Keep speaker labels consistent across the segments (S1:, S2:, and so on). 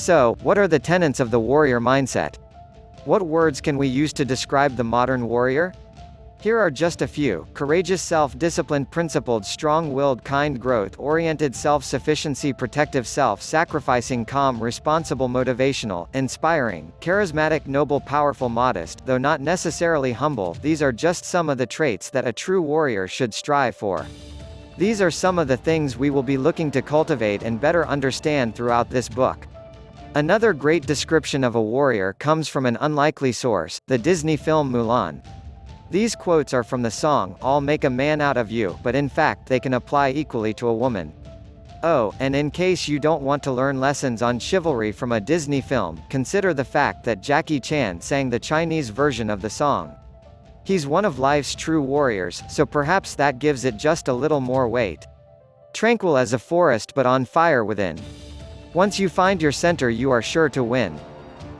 S1: So, what are the tenets of the warrior mindset? What words can we use to describe the modern warrior? Here are just a few: courageous, self-disciplined, principled, strong-willed, kind, growth-oriented, self-sufficiency, protective, self-sacrificing, calm, responsible, motivational, inspiring, charismatic, noble, powerful, modest, though not necessarily humble. These are just some of the traits that a true warrior should strive for. These are some of the things we will be looking to cultivate and better understand throughout this book. Another great description of a warrior comes from an unlikely source, the Disney film Mulan. These quotes are from the song, "I'll make a man out of you," but in fact they can apply equally to a woman. Oh, and in case you don't want to learn lessons on chivalry from a Disney film, consider the fact that Jackie Chan sang the Chinese version of the song. He's one of life's true warriors, so perhaps that gives it just a little more weight. Tranquil as a forest but on fire within. Once you find your center, you are sure to win.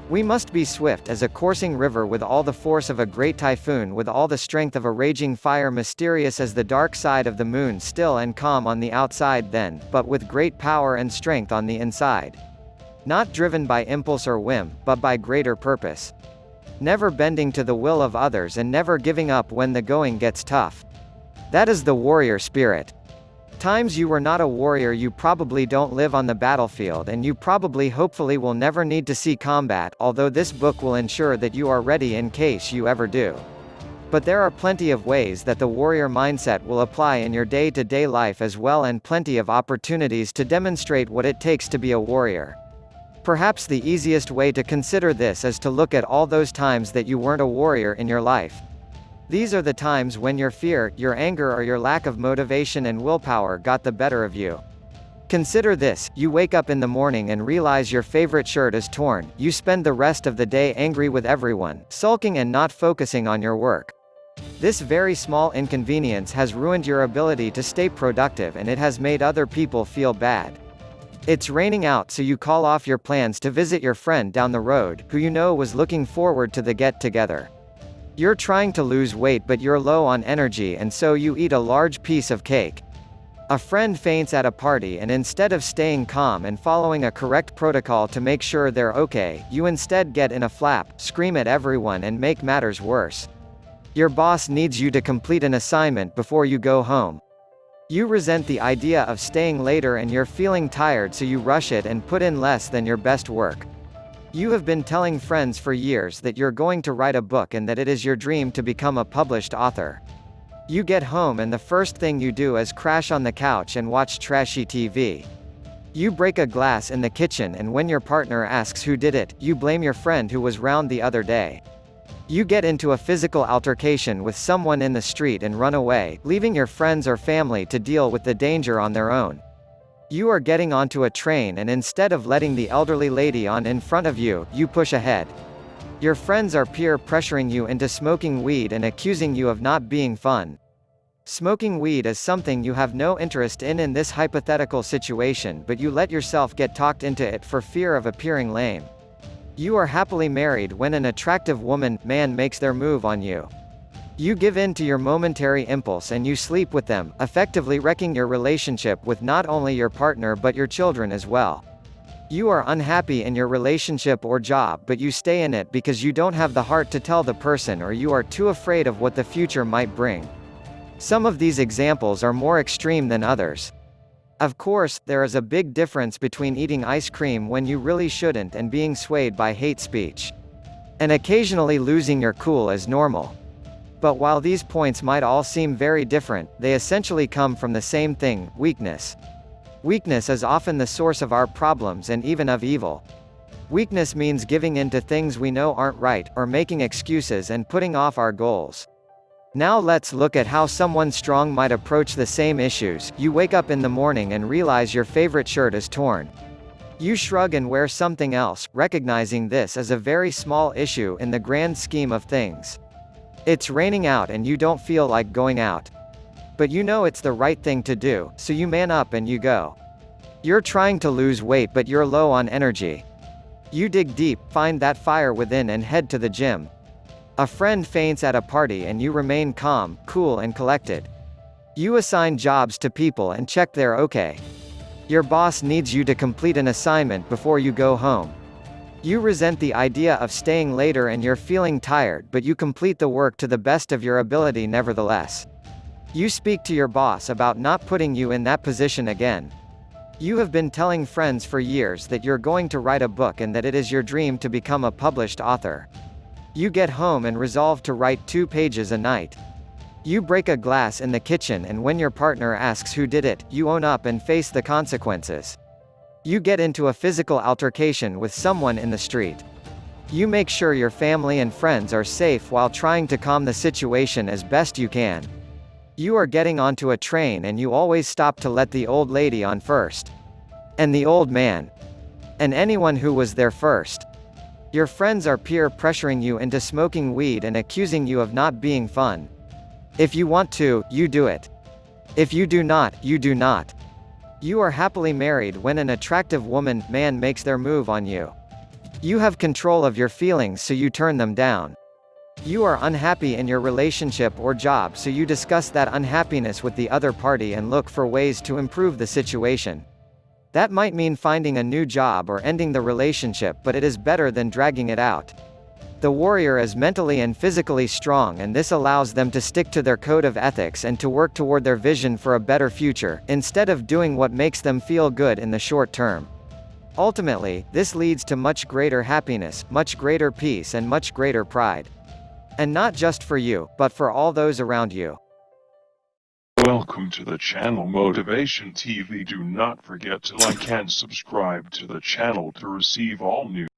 S1: We must be swift as a coursing river, with all the force of a great typhoon, with all the strength of a raging fire, mysterious as the dark side of the moon, still and calm on the outside then, but with great power and strength on the inside. Not driven by impulse or whim, but by greater purpose. Never bending to the will of others and never giving up when the going gets tough. That is the warrior spirit. Times you were not a warrior, you probably don't live on the battlefield, and you probably hopefully will never need to see combat, although this book will ensure that you are ready in case you ever do. But there are plenty of ways that the warrior mindset will apply in your day-to-day life as well, and plenty of opportunities to demonstrate what it takes to be a warrior. Perhaps the easiest way to consider this is to look at all those times that you weren't a warrior in your life. These are the times when your fear, your anger, or your lack of motivation and willpower got the better of you. Consider this: you wake up in the morning and realize your favorite shirt is torn. You spend the rest of the day angry with everyone, sulking and not focusing on your work. This very small inconvenience has ruined your ability to stay productive, and it has made other people feel bad. It's raining out, so you call off your plans to visit your friend down the road, who you know was looking forward to the get-together. You're trying to lose weight but you're low on energy, and so you eat a large piece of cake. A friend faints at a party, and instead of staying calm and following a correct protocol to make sure they're okay, you instead get in a flap, scream at everyone and make matters worse. Your boss needs you to complete an assignment before you go home. You resent the idea of staying later and you're feeling tired, so you rush it and put in less than your best work. You have been telling friends for years that you're going to write a book and that it is your dream to become a published author. You get home and the first thing you do is crash on the couch and watch trashy TV. You break a glass in the kitchen, and when your partner asks who did it, you blame your friend who was round the other day. You get into a physical altercation with someone in the street and run away, leaving your friends or family to deal with the danger on their own. You are getting onto a train, and instead of letting the elderly lady on in front of you, you push ahead. Your friends are peer pressuring you into smoking weed and accusing you of not being fun. Smoking weed is something you have no interest in this hypothetical situation, but you let yourself get talked into it for fear of appearing lame. You are happily married when an attractive man makes their move on you. You give in to your momentary impulse and you sleep with them, effectively wrecking your relationship with not only your partner but your children as well. You are unhappy in your relationship or job, but you stay in it because you don't have the heart to tell the person, or you are too afraid of what the future might bring. Some of these examples are more extreme than others. Of course, there is a big difference between eating ice cream when you really shouldn't and being swayed by hate speech. And occasionally losing your cool is normal. But while these points might all seem very different, they essentially come from the same thing: weakness. Weakness is often the source of our problems and even of evil. Weakness means giving in to things we know aren't right, or making excuses and putting off our goals. Now let's look at how someone strong might approach the same issues. You wake up in the morning and realize your favorite shirt is torn. You shrug and wear something else, recognizing this as a very small issue in the grand scheme of things. It's raining out and you don't feel like going out. But you know it's the right thing to do, so you man up and you go. You're trying to lose weight but you're low on energy. You dig deep, find that fire within and head to the gym. A friend faints at a party and you remain calm, cool and collected. You assign jobs to people and check they're okay. Your boss needs you to complete an assignment before you go home. You resent the idea of staying later and you're feeling tired, but you complete the work to the best of your ability nevertheless. You speak to your boss about not putting you in that position again. You have been telling friends for years that you're going to write a book and that it is your dream to become a published author. You get home and resolve to write 2 pages a night. You break a glass in the kitchen, and when your partner asks who did it, you own up and face the consequences. You get into a physical altercation with someone in the street. You make sure your family and friends are safe while trying to calm the situation as best you can. You are getting onto a train and you always stop to let the old lady on first. And the old man. And anyone who was there first. Your friends are peer pressuring you into smoking weed and accusing you of not being fun. If you want to, you do it. If you do not, you do not. You are happily married when an attractive man makes their move on you. You have control of your feelings, so you turn them down. You are unhappy in your relationship or job, so you discuss that unhappiness with the other party and look for ways to improve the situation. That might mean finding a new job or ending the relationship, but it is better than dragging it out. The warrior is mentally and physically strong, and this allows them to stick to their code of ethics and to work toward their vision for a better future, instead of doing what makes them feel good in the short term. Ultimately, this leads to much greater happiness, much greater peace, and much greater pride. And not just for you, but for all those around you.
S2: Welcome to the channel Motivation TV. Do not forget to like and subscribe to the channel to receive all new